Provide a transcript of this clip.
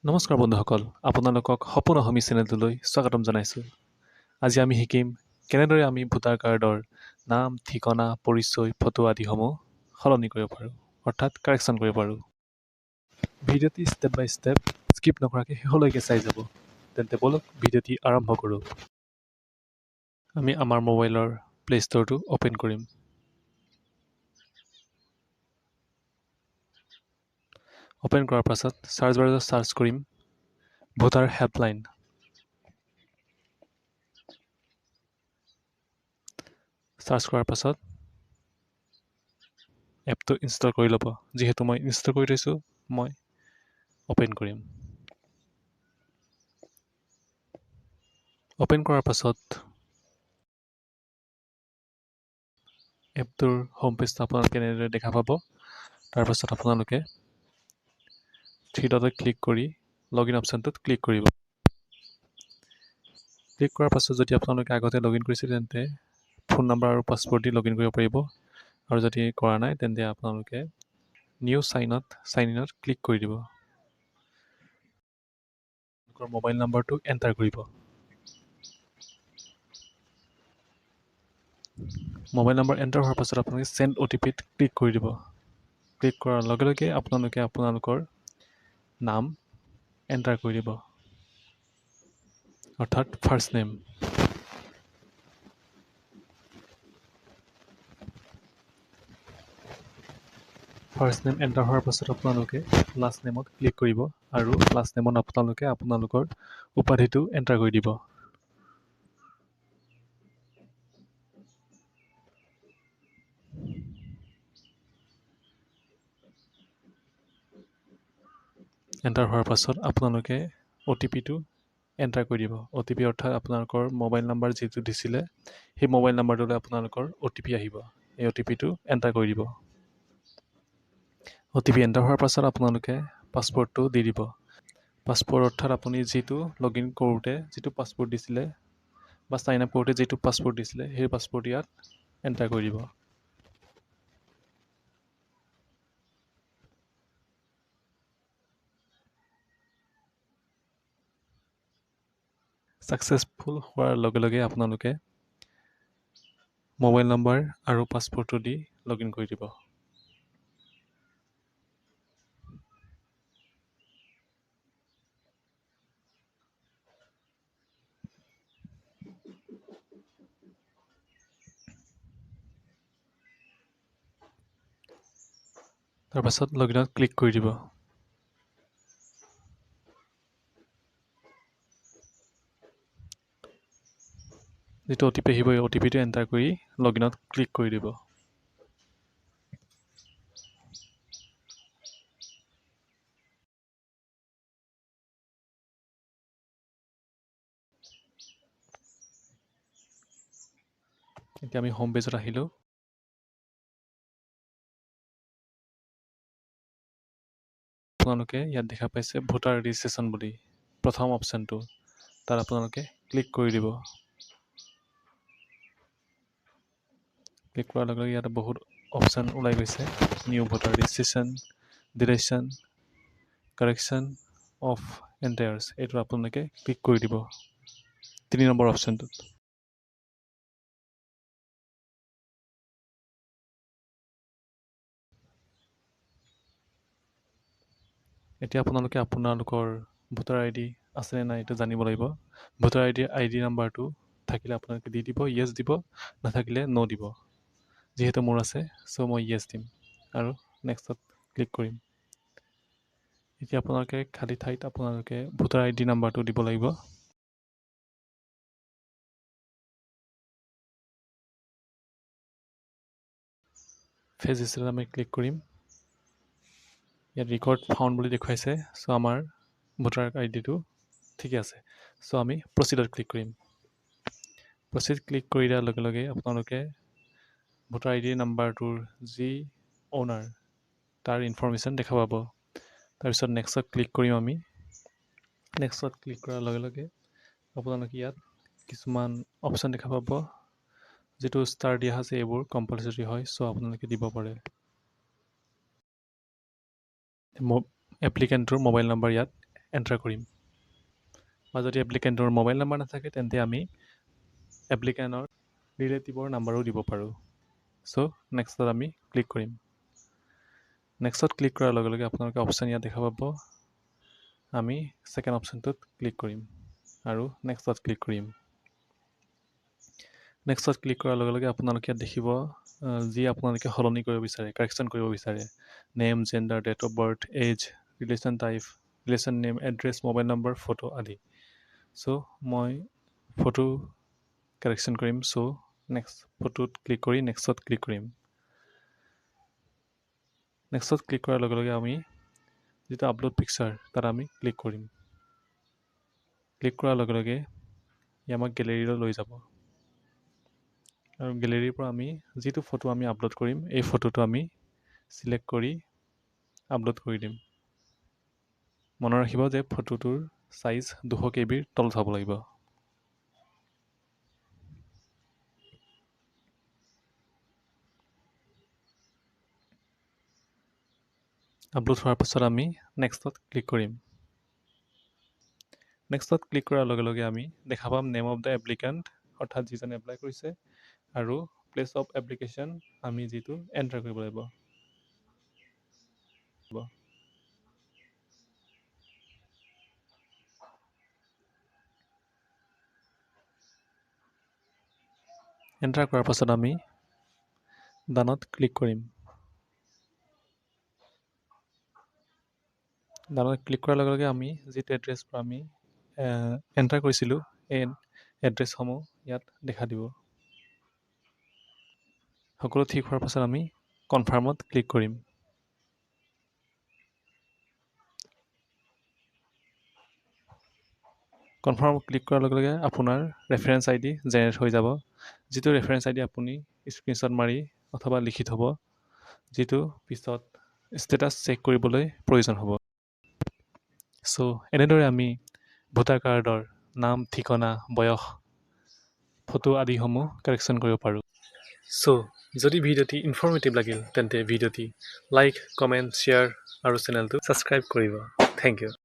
নমস্কাৰ বন্ধুসকল, আপোনালোকক সপোন অসমী চেনেলটোলৈ স্বাগতম জনাইছোঁ। আজি আমি শিকিম কেনেদৰে আমি ভোটাৰ কাৰ্ডৰ নাম, ঠিকনা, পৰিচয়, ফটো আদিসমূহ সলনি কৰিব পাৰোঁ, অৰ্থাৎ কাৰেকশ্যন কৰিব পাৰোঁ। ভিডিঅ'টি ষ্টেপ বাই ষ্টেপ স্কিপ নকৰাকৈ শেষলৈকে চাই যাব। তেন্তে বলক ভিডিঅ'টি আৰম্ভ কৰোঁ। আমি আমাৰ মোবাইলৰ প্লে ষ্ট'ৰটো অ'পেন কৰিম। অ'পেন কৰাৰ পাছত চাৰ্চ বাৰত চাৰ্চ কৰিম ভোটাৰ হেল্পলাইন। চাৰ্চ কৰাৰ পাছত এপটো ইনষ্টল কৰি ল'ব। যিহেতু মই ইনষ্টল কৰি থৈছোঁ, মই অ'পেন কৰিম। অ'পেন কৰাৰ পাছত এপটোৰ হোম পেজটো আপোনালোকে এনেদৰে দেখা পাব। তাৰপাছত আপোনালোকে থ্ৰী ডটত ক্লিক কৰি লগইন অপশ্যনটোত ক্লিক কৰিব। ক্লিক কৰাৰ পাছত যদি আপোনালোকে আগতে লগইন কৰিছে তেন্তে ফোন নম্বৰ আৰু পাছৱৰ্ড দি লগইন কৰিব পাৰিব, আৰু যদি কৰা নাই তেন্তে আপোনালোকে নিউ চাইন ইনত ক্লিক কৰি দিব। আপোনালোকৰ মোবাইল নম্বৰটো এণ্টাৰ কৰিব। মোবাইল নম্বৰ এণ্টাৰ হোৱাৰ পাছত আপোনালোকে চেণ্ড OTPত ক্লিক কৰি দিব। ক্লিক কৰাৰ লগে লগে আপোনালোকে আপোনালোকৰ নাম এণ্টাৰ কৰি দিব, অৰ্থাৎ first name. First name enter হোৱাৰ পাছত আপোনালোকে লাষ্ট নেমত ক্লিক কৰিব, আৰু লাষ্ট নেমত আপোনালোকে আপোনালোকৰ উপাধিটো এণ্টাৰ কৰি দিব। এণ্টাৰ হোৱাৰ পাছত আপোনালোকে OTPটো এণ্টাৰ কৰি দিব। OTP অৰ্থাৎ আপোনালোকৰ মোবাইল নম্বৰ যিটো দিছিলে সেই মোবাইল নম্বৰটোলৈ আপোনালোকৰ OTP আহিব। এই OTPটো এণ্টাৰ কৰি দিব। OTP এণ্টাৰ হোৱাৰ পাছত আপোনালোকে পাছৱৰ্ডটো দি দিব। পাছৱৰ্ড অৰ্থাৎ আপুনি যিটো লগইন কৰোঁতে যিটো পাছৱৰ্ড দিছিলে বা চাইন আপ কৰোঁতে যিটো পাছৱৰ্ড দিছিলে সেই পাছৱৰ্ড ইয়াত এণ্টাৰ কৰি দিব। ছাকচেছফুল হোৱাৰ লগে লগে আপোনালোকে মোবাইল নম্বৰ আৰু পাছৱৰ্ডটো দি লগইন কৰি দিব। তাৰপাছত লগইনত ক্লিক কৰি দিব। যিটো OTP আহিব এই OTPটো এণ্টাৰ কৰি লগইনত ক্লিক কৰি দিব। এতিয়া আমি হোম পেজত আহিলোঁ। আপোনালোকে ইয়াত দেখা পাইছে ভোটাৰ ৰেজিষ্ট্ৰেশ্যন বুলি প্ৰথম অপশ্যনটো, তাত আপোনালোকে ক্লিক কৰি দিব। ক্লিক কৰাৰ লগে লগে ইয়াত বহুত অপশ্যন ওলাই গৈছে। New voter registration, deletion, correction of entries, এইটো আপোনালোকে ক্লিক কৰি দিব 3 নম্বৰ অপশ্যনটোত। এতিয়া আপোনালোকে আপোনালোকৰ ভোটাৰ ID আছেনে নাই এইটো জানিব লাগিব। ভোটাৰ ID নাম্বাৰটো থাকিলে আপোনালোকে দি দিব, য়েছ দিব, নাথাকিলে ন' দিব। যিহেতু মোৰ আছে, চ' মই য়েছ দিম আৰু নেক্সটত ক্লিক কৰিম। এতিয়া আপোনালোকে খালী ঠাইত আপোনালোকে ভোটাৰ ID নাম্বাৰটো দিব লাগিব। ফেজ হিষ্ট্ৰীত আমি ক্লিক কৰিম। ইয়াত ৰেকৰ্ড ফাউণ্ড বুলি দেখুৱাইছে, চ' আমাৰ ভোটাৰ IDটো ঠিকে আছে। চ' আমি প্ৰচিডত ক্লিক কৰিম। প্ৰচিড ক্লিক কৰি দিয়াৰ লগে লগে আপোনালোকে ভোটাৰ ID নাম্বাৰটোৰ যি অ'নাৰ তাৰ ইনফৰমেশ্যন দেখা পাব। তাৰপিছত নেক্সটত ক্লিক কৰিম আমি। নেক্সটত ক্লিক কৰাৰ লগে লগে আপোনালোকে ইয়াত কিছুমান অপশ্যন দেখা পাব। যিটো ষ্টাৰ দিয়া আছে এইবোৰ কম্পালচৰি হয়, চ' আপোনালোকে দিব পাৰে। এপ্লিকেণ্টৰ মোবাইল নম্বৰ ইয়াত এণ্টাৰ কৰিম বা যদি এপ্লিকেণ্টৰ মোবাইল নাম্বাৰ নাথাকে তেন্তে আমি এপ্লিকেণ্টৰ ৰিলেটিভৰ নাম্বাৰো দিব পাৰোঁ। চ' নেক্সটত আমি ক্লিক কৰিম। নেক্সটত ক্লিক কৰাৰ লগে লগে আপোনালোকে অপশ্যন ইয়াত দেখা পাব। আমি ছেকেণ্ড অপশ্যনটোত ক্লিক কৰিম আৰু নেক্সটত ক্লিক কৰিম। নেক্সটত ক্লিক কৰাৰ লগে লগে আপোনালোকে ইয়াত দেখিব যি আপোনালোকে সলনি কৰিব বিচাৰে, কাৰেকশ্যন কৰিব বিচাৰে, name, gender, date of birth, age, relation type, relation name, address, mobile number, photo আদি। চ' মই ফটো কাৰেকশ্যন কৰিম। চ' নেক্সট ফটোত ক্লিক কৰি নেক্সটত ক্লিক কৰিম। নেক্সটত ক্লিক কৰাৰ লগে লগে আমি যিটো আপলোড পিকচাৰ তাত আমি ক্লিক কৰিম। ক্লিক কৰাৰ লগে লগে ই আমাক গেলেৰীলৈ লৈ যাব আৰু গেলেৰীৰ পৰা আমি যিটো ফটো আমি আপলোড কৰিম এই ফটোটো আমি চিলেক্ট কৰি আপলোড কৰি দিম। মনত ৰাখিব যে ফটোটোৰ চাইজ 200 KB তলত হ'ব লাগিব। আপলোড হোৱাৰ পাছত আমি নেক্সটত ক্লিক কৰিম। নেক্সটত ক্লিক কৰাৰ লগে লগে আমি দেখা পাম নেম অফ দ্য এপ্লিকেণ্ট অৰ্থাৎ যিজনে এপ্লাই কৰিছে আৰু প্লেচ অফ এপ্লিকেশ্যন আমি যিটো এণ্টাৰ কৰিব লাগিব। এণ্টাৰ কৰাৰ পাছত আমি ডানত ক্লিক কৰিম। ডানত ক্লিক কৰাৰ লগে লগে আমি যিটো এড্ৰেছ পৰা আমি এণ্টাৰ কৰিছিলোঁ এই এড্ৰেছসমূহ ইয়াত দেখা দিব। সকলো ঠিক হোৱাৰ পাছত আমি কনফাৰ্মত ক্লিক কৰিম। কনফাৰ্ম ক্লিক কৰাৰ লগে লগে আপোনাৰ ৰেফাৰেঞ্চ ID জেনেৰেট হৈ যাব। যিটো ৰেফাৰেঞ্চ ID আপুনি স্ক্ৰীনশ্বট মাৰি অথবা লিখি থ'ব, যিটো পিছত ষ্টেটাছ চেক কৰিবলৈ প্ৰয়োজন হ'ব। চ' এনেদৰে আমি ভোটাৰ কাৰ্ডৰ নাম, ঠিকনা, বয়স, ফটো আদিসমূহ কাৰেকশ্যন কৰিব পাৰোঁ। চ' যদি ভিডিঅ'টি ইনফৰ্মেটিভ লাগিল তেন্তে ভিডিঅ'টি লাইক, কমেণ্ট, শ্বেয়াৰ আৰু চেনেলটো ছাবস্ক্ৰাইব কৰিব। Thank U.